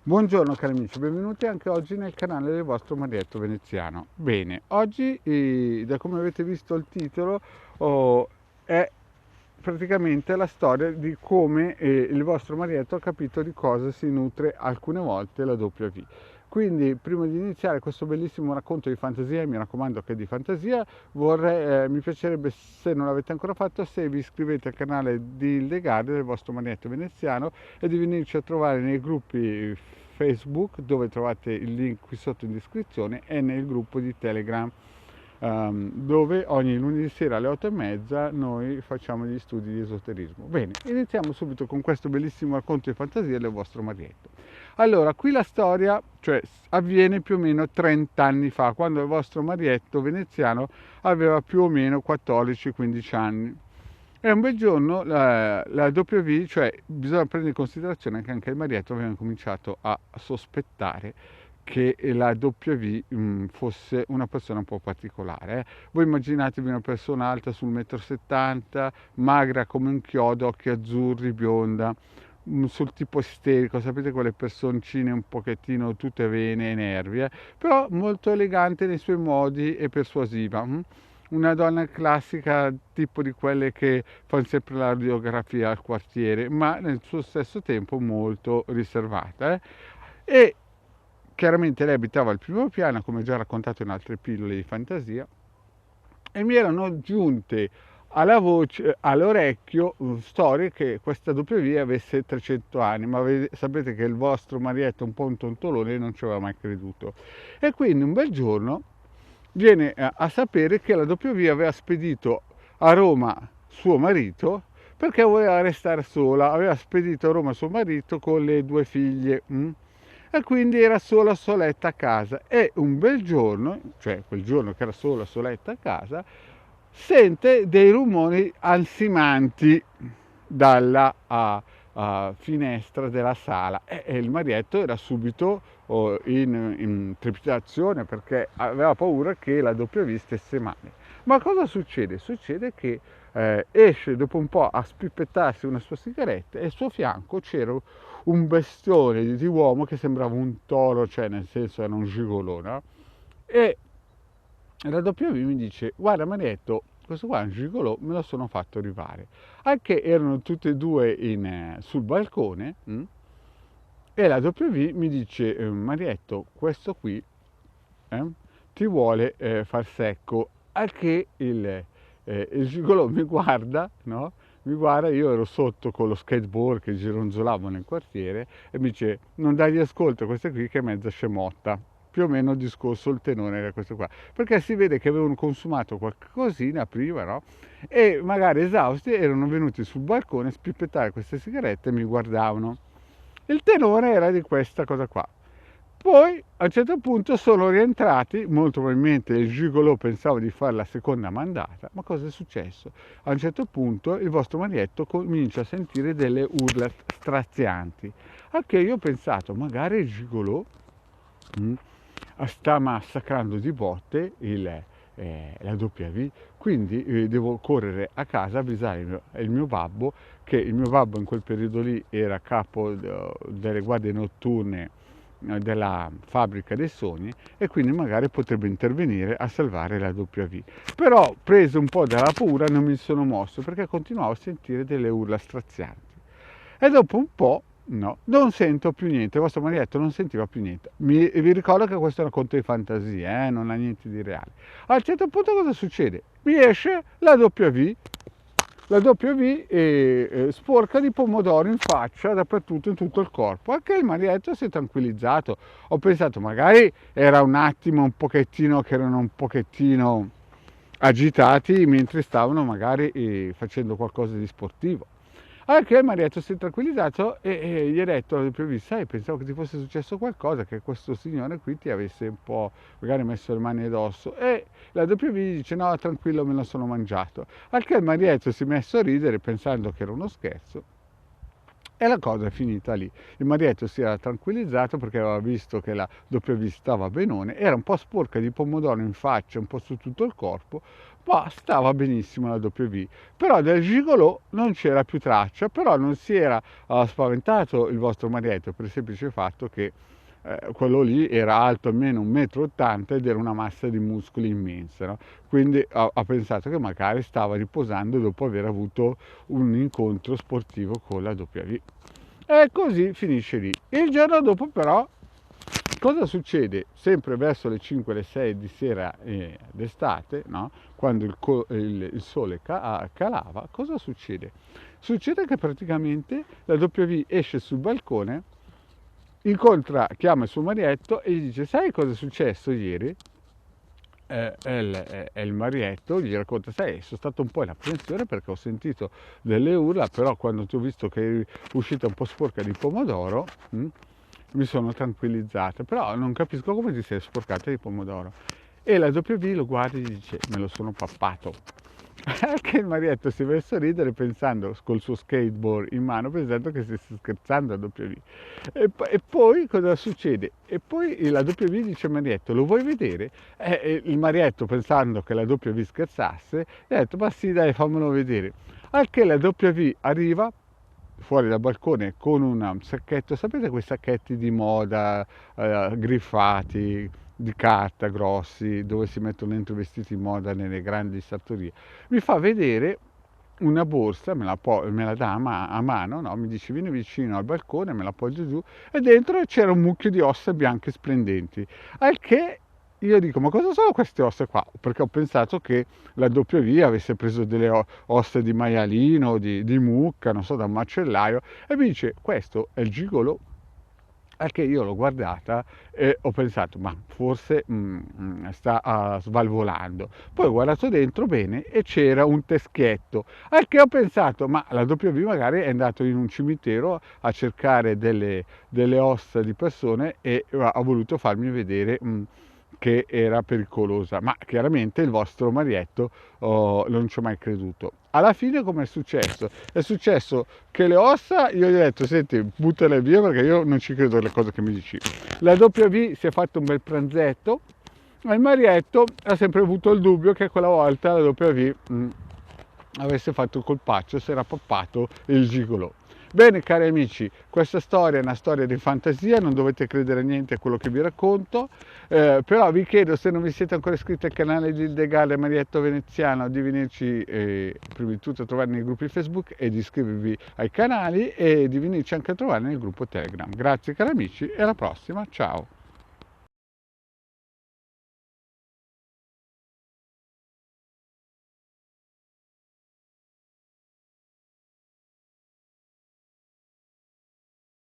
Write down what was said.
Buongiorno cari amici, benvenuti anche oggi nel canale del vostro Marietto Veneziano. Bene, oggi, da come avete visto il titolo, è praticamente la storia di come il vostro Marietto ha capito di cosa si nutre alcune volte la W. Quindi, prima di iniziare questo bellissimo racconto di fantasia, mi raccomando che è di fantasia, mi piacerebbe, se non l'avete ancora fatto, se vi iscrivete al canale di Illegale del vostro Marietto Veneziano e di venirci a trovare nei gruppi Facebook, dove trovate il link qui sotto in descrizione, e nel gruppo di Telegram, dove ogni lunedì sera alle 8:30 noi facciamo gli studi di esoterismo. Bene, iniziamo subito con questo bellissimo racconto di fantasia del vostro Marietto. Allora, qui la storia, avviene più o meno 30 anni fa, quando il vostro Marietto veneziano aveva più o meno 14-15 anni. E un bel giorno la W, cioè bisogna prendere in considerazione che anche il Marietto aveva cominciato a sospettare che la W fosse una persona un po' particolare. Voi immaginatevi una persona alta sul 1,70 m, magra come un chiodo, occhi azzurri, bionda, sul tipo isterico, sapete quelle personcine un pochettino tutte vene e nervi, però molto elegante nei suoi modi e persuasiva. Una donna classica, tipo di quelle che fanno sempre la radiografia al quartiere, ma nel suo stesso tempo molto riservata. E chiaramente lei abitava al primo piano, come già raccontato in altre pillole di fantasia, e mi erano giunte alla voce, all'orecchio, storie che questa W avesse 300 anni, ma sapete che il vostro Marietto è un po' un tontolone e non ci aveva mai creduto. E quindi un bel giorno viene a sapere che la W aveva spedito a Roma suo marito perché voleva restare sola, aveva spedito a Roma suo marito con le 2 figlie. E quindi era sola soletta a casa, e un bel giorno, cioè quel giorno che era sola soletta a casa, sente dei rumori ansimanti dalla finestra della sala, e il Marietto era subito in trepidazione perché aveva paura che la W stesse male. Ma cosa succede? Succede che esce dopo un po' a spippettarsi una sua sigaretta e al suo fianco c'era un bestione di uomo che sembrava un toro, cioè nel senso era un gigolò, no? E la W mi dice: guarda Marietto, questo qua è un gigolò, me lo sono fatto arrivare. Anche erano tutte e due sul balcone. E la W mi dice: Marietto, questo qui ti vuole far secco. Al che il gigolò mi guarda, no? Mi guarda, io ero sotto con lo skateboard che gironzolavo nel quartiere, e mi dice: non dagli ascolto a questa qui che è mezza scemotta. Più o meno il discorso, il tenore era questo qua, perché si vede che avevano consumato qualcosina prima, no? E magari esausti erano venuti sul balcone a spippettare queste sigarette e mi guardavano. Il tenore era di questa cosa qua. Poi a un certo punto sono rientrati, molto probabilmente il gigolò pensava di fare la seconda mandata, ma cosa è successo? A un certo punto il vostro Marietto comincia a sentire delle urla strazianti, a che io ho pensato: magari il gigolò sta massacrando di botte la W, quindi devo correre a casa a avvisare il mio babbo, che il mio babbo in quel periodo lì era capo delle guardie notturne della fabbrica dei sogni, e quindi magari potrebbe intervenire a salvare la W. Però, preso un po' dalla paura, non mi sono mosso perché continuavo a sentire delle urla strazianti. E dopo un po', no, non sento più niente. Il vostro Marietto non sentiva più niente. Vi ricordo che questo è un racconto di fantasia, non ha niente di reale. A un certo punto cosa succede? Mi esce la W sporca di pomodoro in faccia, dappertutto, in tutto il corpo. Anche il Marietto si è tranquillizzato. Ho pensato magari era un attimo un pochettino, che erano un pochettino agitati mentre stavano magari facendo qualcosa di sportivo. Anche il Marietto si è tranquillizzato e gli ha detto alla W: sai, pensavo che ti fosse successo qualcosa, che questo signore qui ti avesse un po' magari messo le mani addosso. E la W gli dice: no, tranquillo, me lo sono mangiato. Al che il Marietto si è messo a ridere pensando che era uno scherzo, E la cosa è finita lì. Il marietto si era tranquillizzato perché aveva visto che la W stava benone, era un po' sporca di pomodoro in faccia, un po' su tutto il corpo, ma stava benissimo la W. Però del gigolò non c'era più traccia, però non si era spaventato il vostro marietto per il semplice fatto che quello lì era alto almeno 1,80 m ed era una massa di muscoli immensa, no? Quindi ha pensato che magari stava riposando dopo aver avuto un incontro sportivo con la W. E così finisce lì. Il giorno dopo però cosa succede? Sempre verso le 5, le 6 di sera d'estate, no? Quando il sole calava, cosa succede? Succede che praticamente la W esce sul balcone, chiama il suo marietto e gli dice: sai cosa è successo ieri? Il marietto gli racconta: sai, sono stato un po' in apprensione perché ho sentito delle urla, però quando ti ho visto che eri uscita un po' sporca di pomodoro, mi sono tranquillizzata, però non capisco come ti sei sporcata di pomodoro. E la W lo guarda e gli dice: me lo sono pappato. Anche il marietto si è messo a ridere pensando, col suo skateboard in mano, pensando che stesse scherzando a W. E poi cosa succede? E poi la W dice al marietto: lo vuoi vedere? E il marietto, pensando che la W scherzasse, gli ha detto: ma sì, dai, fammelo vedere. Anche la W arriva fuori dal balcone con un sacchetto, sapete quei sacchetti di moda griffati, di carta, grossi, dove si mettono dentro i vestiti di moda nelle grandi sartorie. Mi fa vedere una borsa, me la dà a mano, no? Mi dice: vieni vicino al balcone, me la appoggio giù, e dentro c'era un mucchio di ossa bianche splendenti. Al che io dico: ma cosa sono queste ossa qua? Perché ho pensato che la W avesse preso delle ossa di maialino, di mucca, non so, da un macellaio, e mi dice: questo è il gigolo. Al che io l'ho guardata e ho pensato: ma forse sta svalvolando. Poi ho guardato dentro bene e c'era un teschietto. Al che ho pensato: ma la W magari è andato in un cimitero a cercare delle ossa di persone e ha voluto farmi vedere che era pericolosa. Ma chiaramente il vostro marietto non ci ho mai creduto. Alla fine come è successo? È successo che le ossa, io gli ho detto: senti, buttale via perché io non ci credo alle cose che mi dici. La W si è fatto un bel pranzetto, ma il marietto ha sempre avuto il dubbio che quella volta la W avesse fatto il colpaccio, si era pappato il gigolò. Bene, cari amici, questa storia è una storia di fantasia, non dovete credere a niente a quello che vi racconto, però vi chiedo, se non vi siete ancora iscritti al canale di Legale Marietto Veneziano, di venirci prima di tutto a trovare nei gruppi Facebook e di iscrivervi ai canali e di venirci anche a trovare nel gruppo Telegram. Grazie cari amici e alla prossima, ciao!